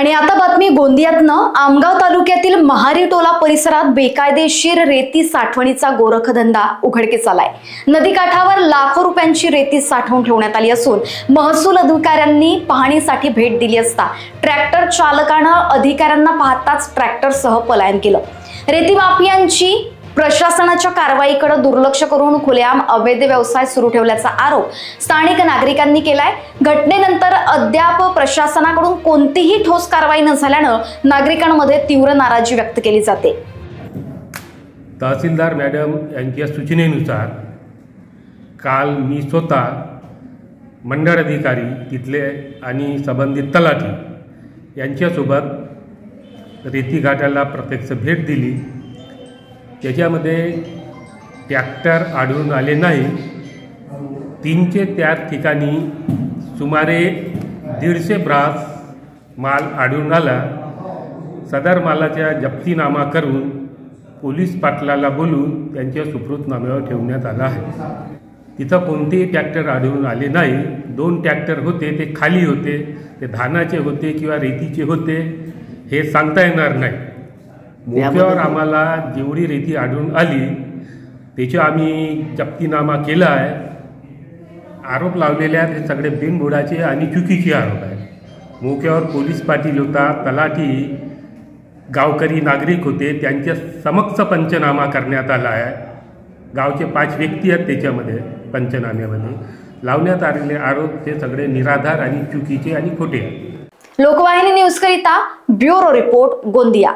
आणि आता बातमी गोंदियातनं। आमगाव तालुक्यातील महारी टोला परिसरात बेकायदेशीर रेती साठवणीचा गोरखधंदा उघडकीस आलाय। नदीकाठावर लाखो रुपयांची रेती साठवून ठेवण्यात आली असून महसूल अधिकाऱ्यांनी पाहणीसाठी भेट दिली असता ट्रॅक्टर चालकानं अधिकाऱ्यांना पाहताच ट्रॅक्टरसह पलायन केलं। रेती माफियांची प्रशासनाच्या कारवाईकडे दुर्लक्ष करून खुलेआम अवैध व्यवसाय सुरू ठेवल्याचा आरोप स्थानिक नागरिकांनी केलाय। घटनेनंतर अद्याप प्रशासनाकडून कोणतीही ठोस कारवाई न झाल्यानं नागरिकांमध्ये तीव्र नाराजी व्यक्त केली जाते। तहसीलदार मॅडम यांच्या सूचनेनुसार काल मी स्वतः मंडळ अधिकारी तिथले आणि संबंधित तलाठी यांच्यासोबत रेती घाटाला प्रत्यक्ष भेट दिली। त्याच्यामध्ये ट्रॅक्टर आढळून आले नाही। 3 ते 4 ठिकाणी सुमारे 150 ब्रास माल आढळून आला। सदर मालाचा जप्तीनामा करून पोलीस पाटलाला बोलून त्यांच्या सुपूर्द नाम्यावर ठेवण्यात आला आहे। तिथं कोणतेही ट्रॅक्टर आढळून आले नाही। 2 ट्रॅक्टर होते, ते खाली होते, ते धानाचे होते किंवा रेतीचे होते हे सांगता येणार नाही। मोक्यावर आम्हाला जेवढी रेती आढळून आली त्याचे आम्ही जप्तीनामा केला आहे। आरोप लावलेले आहेत हे सगळे बिनबुडाचे आणि चुकीचे आरोप आहेत। मोक्यावर पोलीस पाटील होता, तलाठी, गावकरी नागरिक होते, त्यांच्या समक्ष पंचनामा करण्यात आला आहे। गावचे 5 व्यक्ती आहेत त्याच्यामध्ये पंचनाम्यामध्ये लावण्यात आलेले आरोप हे सगळे निराधार आणि चुकीचे आणि खोटे आहेत। लोकवाहिनी न्यूज करिता ब्युरो रिपोर्ट गोंदिया।